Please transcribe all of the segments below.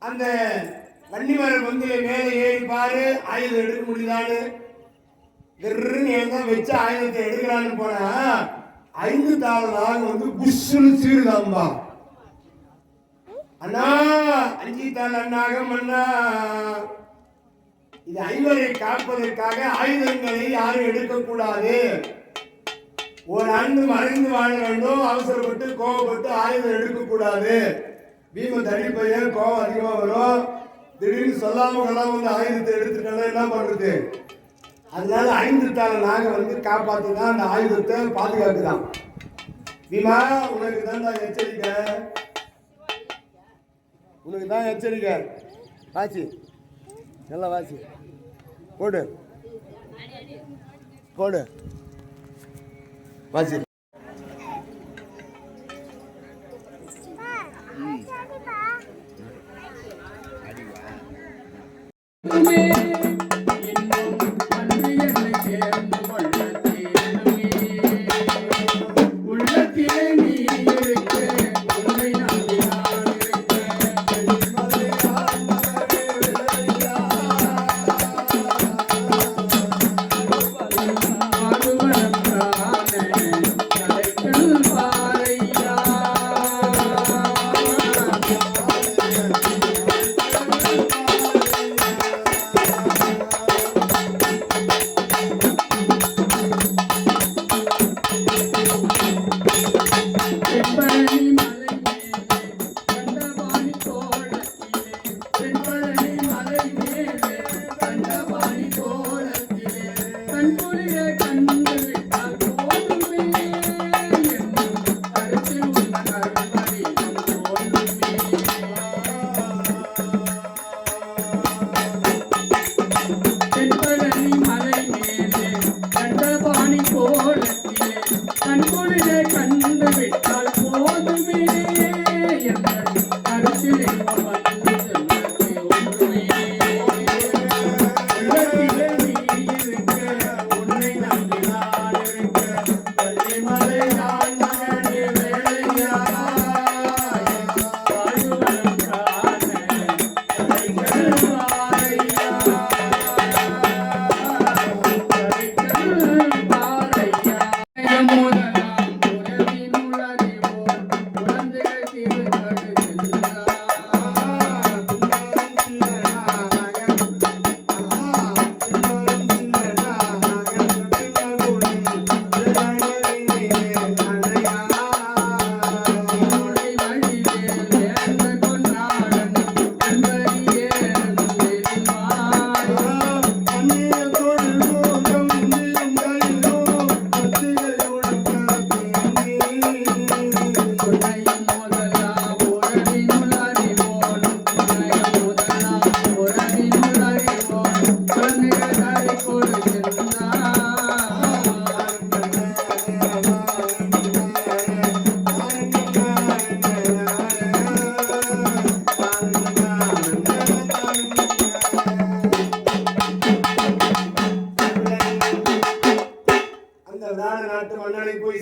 அந்த வன்னிமரல் வந்து மேலே ஏறி பாரு ஆயுதம் எடுக்க முடியுதான்னு வச்சு ஆயுதத்தை எடுக்கலான்னு போனா 5 தாள் நாள் வந்து புஷ்னு சீருதாம்பா. அண்ணா 5 தாள் அண்ணாகம் அண்ணா, இது ஐவரை காப்பதற்காக ஆயுதங்களை யாரும் எடுக்கக்கூடாது. ஒரு ஆண்டு மறைந்து வாழ வேண்டும், அவசரப்பட்டு கோவப்பட்டு ஆயுதம் எடுக்கக்கூடாது. பீம தனி பையன் கோவம் அதிகமா வரும், திடீர்னு சொல்லாம வந்து ஆயுதத்தை எடுத்துட்டா என்ன பண்றது? அதனால 5 தாள் நாங்க வந்து காப்பாத்துதான், அந்த ஆயுதத்தை பாதுகாத்துதான். பீமா உனக்கு தான் எச்சரிக்கை, உனக்கு தான் எச்சரிக்கை. வாசி நல்லா வாசி, போடு போடு வாசி.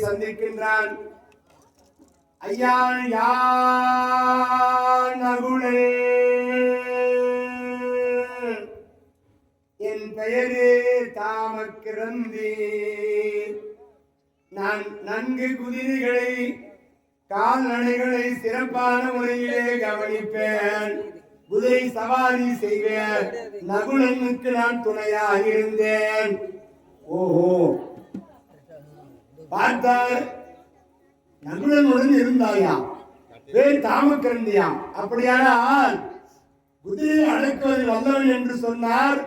சந்திக்கின்றான். ஐயா நகுலே என் பெயரே தாமக்கிரந்தி. நான் நன்கு குதிரைகளை கால்நடைகளை சிறப்பான முறையிலே கவனிப்பேன். குதிரை சவாரி செய்வேன். நகுலனுக்கு நான் துணையாக இருந்தேன். ஓஹோ, பார்த்தார் நகுலனுடன் இருந்தாயா? பேர் தாமக்கிரந்தியா? அப்படியானால் குதிரையை அடக்குவதில் வல்லவன் என்று சொன்னார்.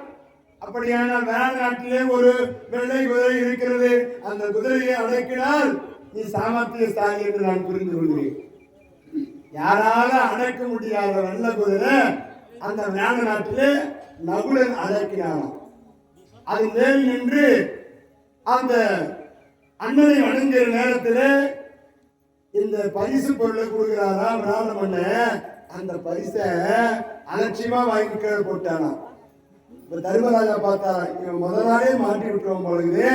அப்படியான வேற நாட்டிலே ஒரு வெள்ளை குதிரை இருக்கிறது. அந்த குதிரையை அடக்கினால் நீ சாமர்த்தியசாலி என்று நான் புரிந்து கொள்கிறேன். யாரால அடக்க முடியாத வெள்ள குதிரை அந்த வேற நாட்டிலே நகுலன் அடக்கினான். அது மேல் நின்று அந்த அண்ணனை வணங்குகிற நேரத்தில் இந்த பரிசு பொருளை கொடுக்கிறாரா விராட மன்ன. அந்த பரிசை அலட்சியமா வாங்கி கீழே போட்டானா. இப்ப தர்மராஜா பார்த்தா இவன் முதல் நாளே மாட்டி விட்டுருவோம் பொழுது,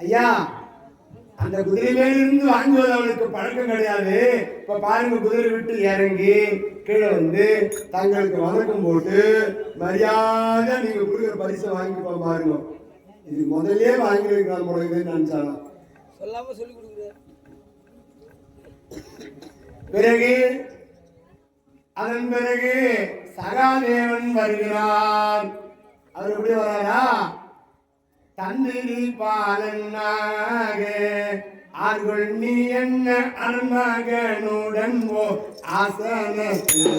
ஐயா அந்த குதிரை மேலிருந்து வாங்குவது அவளுக்கு பழக்கம் கிடையாது. இப்ப பாருங்க, குதிரை விட்டு இறங்கி கீழே வந்து தங்களுக்கு வணக்கம் போட்டு மரியாதை நீங்க கொடுக்குற பரிசை வாங்கிப்பா பாருங்க. இது முதலே வாங்கி வைக்கலாம் பொழுதுன்னு நினைச்சாலும் சொல்லாம சொல்லி கொடுக்குற. பிறகு அதன் பிறகு சகாதேவன் வருகிறார். அவர் எப்படி வராரா? தந்திரி பாலனாக ஆர்கொள் நீ என்ன அருமகனுடன் ஓ ஆசனத்தில்